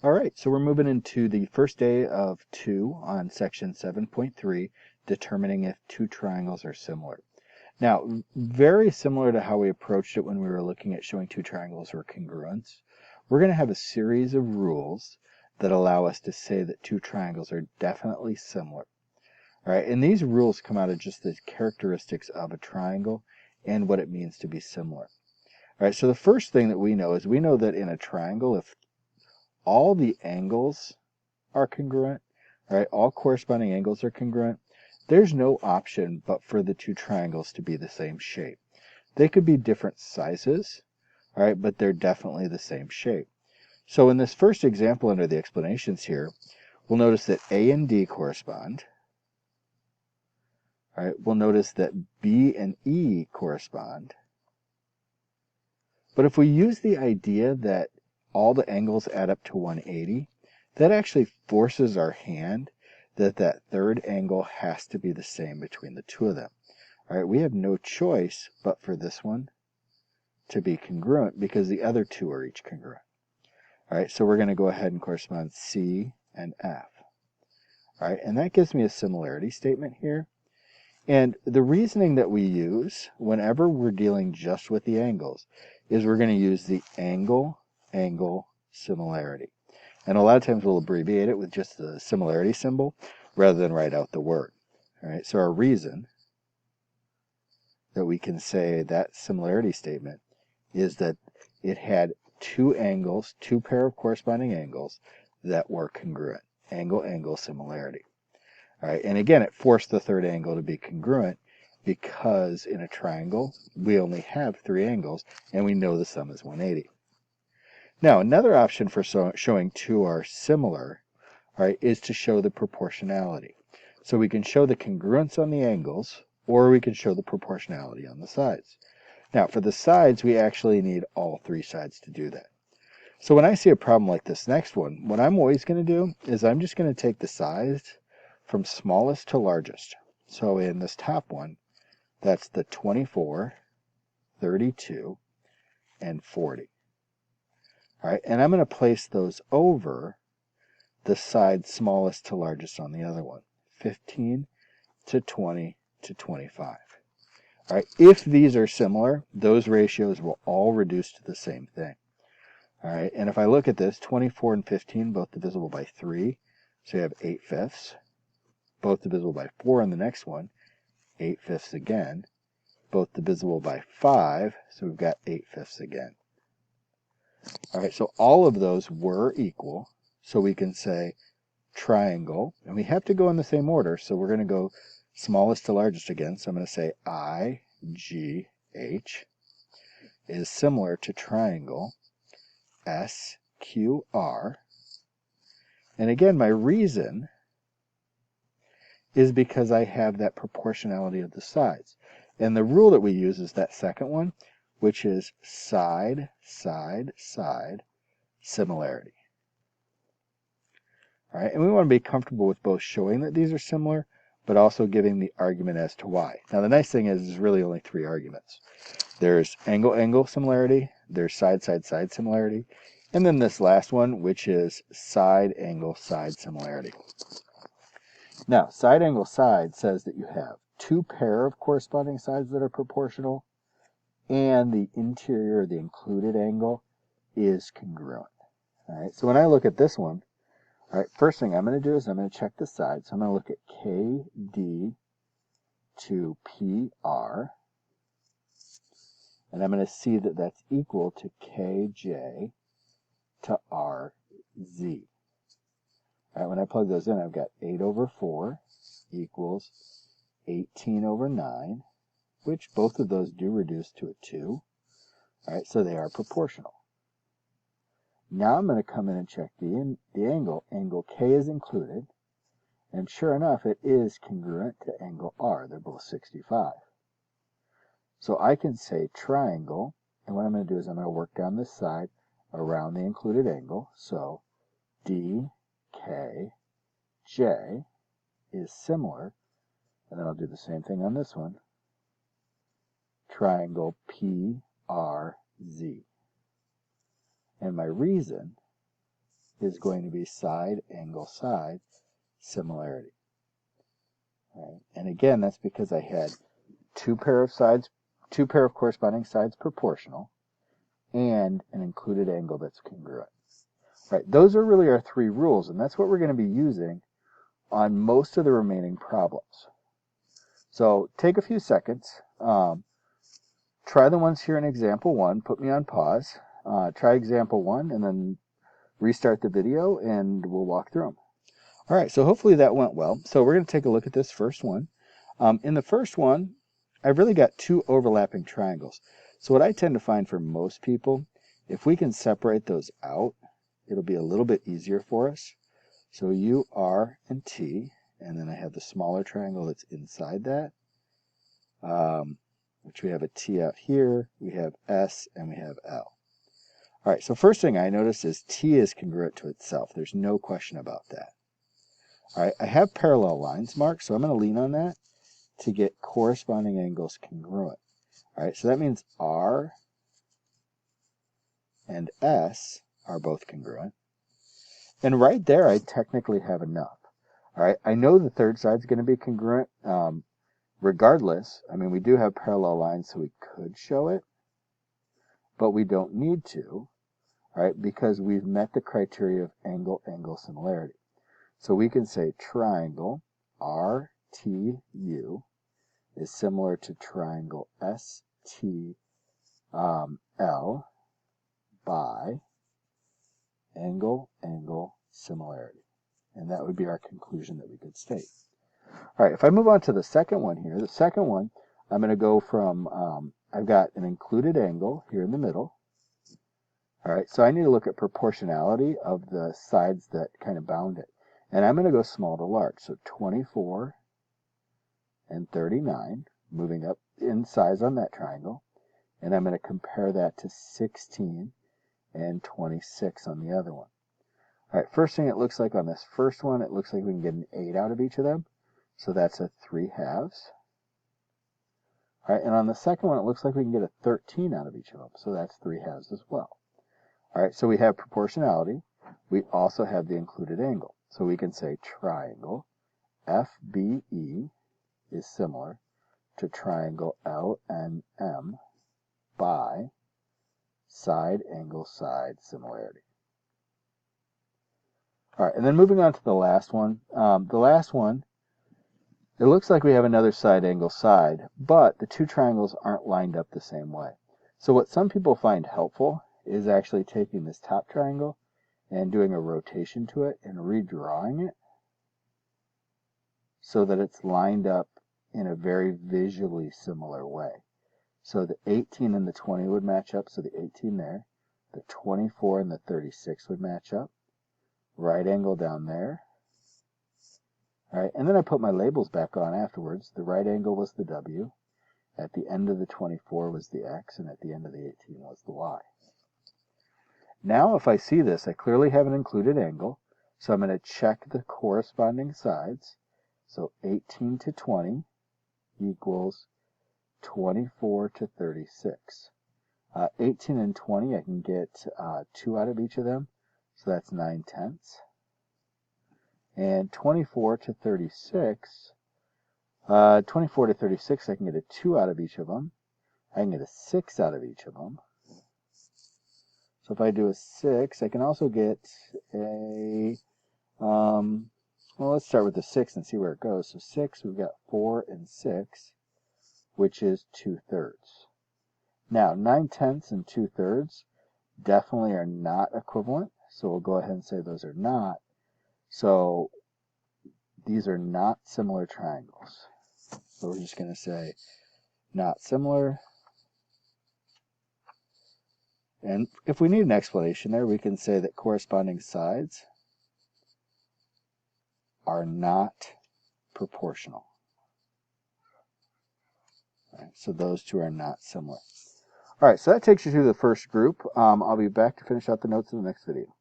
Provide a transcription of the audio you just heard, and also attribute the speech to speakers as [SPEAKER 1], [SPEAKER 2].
[SPEAKER 1] All right, so we're moving into the first day of 2 on section 7.3, determining if two triangles are similar. Now, very similar to how we approached it when we were looking at showing two triangles or congruence, we're going to have a series of rules that allow us to say that two triangles are definitely similar. All right, and these rules come out of just the characteristics of a triangle and what it means to be similar. All right, so the first thing that we know is we know that in a triangle, if all the angles are congruent, all right, all corresponding angles are congruent, there's no option but for the two triangles to be the same shape. They could be different sizes, all right, but they're definitely the same shape. So in this first example under the explanations here, we'll notice that A and D correspond. All right, we'll notice that B and E correspond. But if we use the idea that all the angles add up to 180, that actually forces our hand that third angle has to be the same between the two of them. All right, we have no choice but for this one to be congruent because the other two are each congruent. All right, so we're going to go ahead and correspond C and F. All right, and that gives me a similarity statement here. And the reasoning that we use whenever we're dealing just with the angles is we're going to use the angle similarity. And a lot of times we'll abbreviate it with just the similarity symbol rather than write out the word. All right, so our reason that we can say that similarity statement is that it had two angles, two pair of corresponding angles that were congruent. Angle similarity. All right, and again, it forced the third angle to be congruent because in a triangle, we only have three angles, and we know the sum is 180. Now, another option for showing two are similar, all right, is to show the proportionality. So we can show the congruence on the angles, or we can show the proportionality on the sides. Now, for the sides, we actually need all three sides to do that. So when I see a problem like this next one, what I'm always going to do is I'm just going to take the sides from smallest to largest. So in this top one, that's the 24, 32, and 40. All right, and I'm going to place those over the side smallest to largest on the other one, 15 to 20 to 25. All right, if these are similar, those ratios will all reduce to the same thing. All right, and if I look at this, 24 and 15 both divisible by 3, so you have 8/5. Both divisible by 4 in the next one, 8/5 again. Both divisible by 5, so we've got 8/5 again. All right, so all of those were equal, so we can say triangle, and we have to go in the same order, so we're going to go smallest to largest again, so I'm going to say IGH is similar to triangle SQR. And again, my reason is because I have that proportionality of the sides. And the rule that we use is that second one, which is side, side, side, similarity. All right, and we want to be comfortable with both showing that these are similar, but also giving the argument as to why. Now, the nice thing is there's really only three arguments. There's angle similarity, there's side, side, side similarity, and then this last one, which is side, angle, side similarity. Now, side, angle, side says that you have two pair of corresponding sides that are proportional, and the interior, the included angle, is congruent. All right, so when I look at this one, all right, first thing I'm going to do is I'm going to check the sides. So I'm going to look at KD to PR, and I'm going to see that that's equal to KJ to RZ. All right, when I plug those in, I've got 8/4 equals 18/9, which both of those do reduce to a 2. All right, so they are proportional. Now I'm going to come in and check the angle. Angle K is included, and sure enough, it is congruent to angle R. They're both 65. So I can say triangle, and what I'm going to do is I'm going to work down this side around the included angle. So DKJ is similar, and then I'll do the same thing on this one. Triangle PRZ. And my reason is going to be side, angle, side, similarity. Right? And again, that's because I had two pair of corresponding sides proportional, and an included angle that's congruent. Right? Those are really our three rules, and that's what we're going to be using on most of the remaining problems. So take a few seconds, try the ones here in example 1, put me on pause, try example 1, and then restart the video, and we'll walk through them. All right, so hopefully that went well. So we're going to take a look at this first one. In the first one, I've really got two overlapping triangles. So what I tend to find for most people, if we can separate those out, it'll be a little bit easier for us. So U, R, and T, and then I have the smaller triangle that's inside that, which we have a T out here, we have S, and we have L. All right, so first thing I notice is T is congruent to itself. There's no question about that. All right, I have parallel lines marked, so I'm going to lean on that to get corresponding angles congruent. All right, so that means R and S are both congruent. And right there, I technically have enough. All right, I know the third side's going to be congruent. Regardless, I mean, we do have parallel lines, so we could show it, but we don't need to, right, because we've met the criteria of angle-angle similarity. So we can say triangle RTU is similar to triangle STL by angle-angle similarity. And that would be our conclusion that we could state. All right, if I move on to the second one here, the second one, I'm going to go from, I've got an included angle here in the middle. All right, so I need to look at proportionality of the sides that kind of bound it. And I'm going to go small to large, so 24 and 39, moving up in size on that triangle. And I'm going to compare that to 16 and 26 on the other one. All right, first thing it looks like on this first one, it looks like we can get an 8 out of each of them. So that's a 3/2. All right, and on the second one, it looks like we can get a 13 out of each of them. So that's 3/2 as well. All right, so we have proportionality. We also have the included angle. So we can say triangle FBE is similar to triangle LNM by side angle side similarity. All right, and then moving on to the last one. It looks like we have another side angle side, but the two triangles aren't lined up the same way. So what some people find helpful is actually taking this top triangle and doing a rotation to it and redrawing it so that it's lined up in a very visually similar way. So the 18 and the 20 would match up, so the 18 there. The 24 and the 36 would match up. Right angle down there. All right, and then I put my labels back on afterwards. The right angle was the W. At the end of the 24 was the X, and at the end of the 18 was the Y. Now, if I see this, I clearly have an included angle, so I'm going to check the corresponding sides. So 18 to 20 equals 24 to 36. 18 and 20, I can get 2 out of each of them, so that's 9/10. And 24 to 36, I can get a 2 out of each of them. I can get a 6 out of each of them. So if I do a 6, I can also get a, well, let's start with the 6 and see where it goes. So 6, we've got 4 and 6, which is 2/3. Now, 9/10 and 2/3 definitely are not equivalent, so we'll go ahead and say those are not. So these are not similar triangles. So we're just going to say not similar. And if we need an explanation there, we can say that corresponding sides are not proportional. All right, so those two are not similar. All right, so that takes you through the first group. I'll be back to finish out the notes in the next video.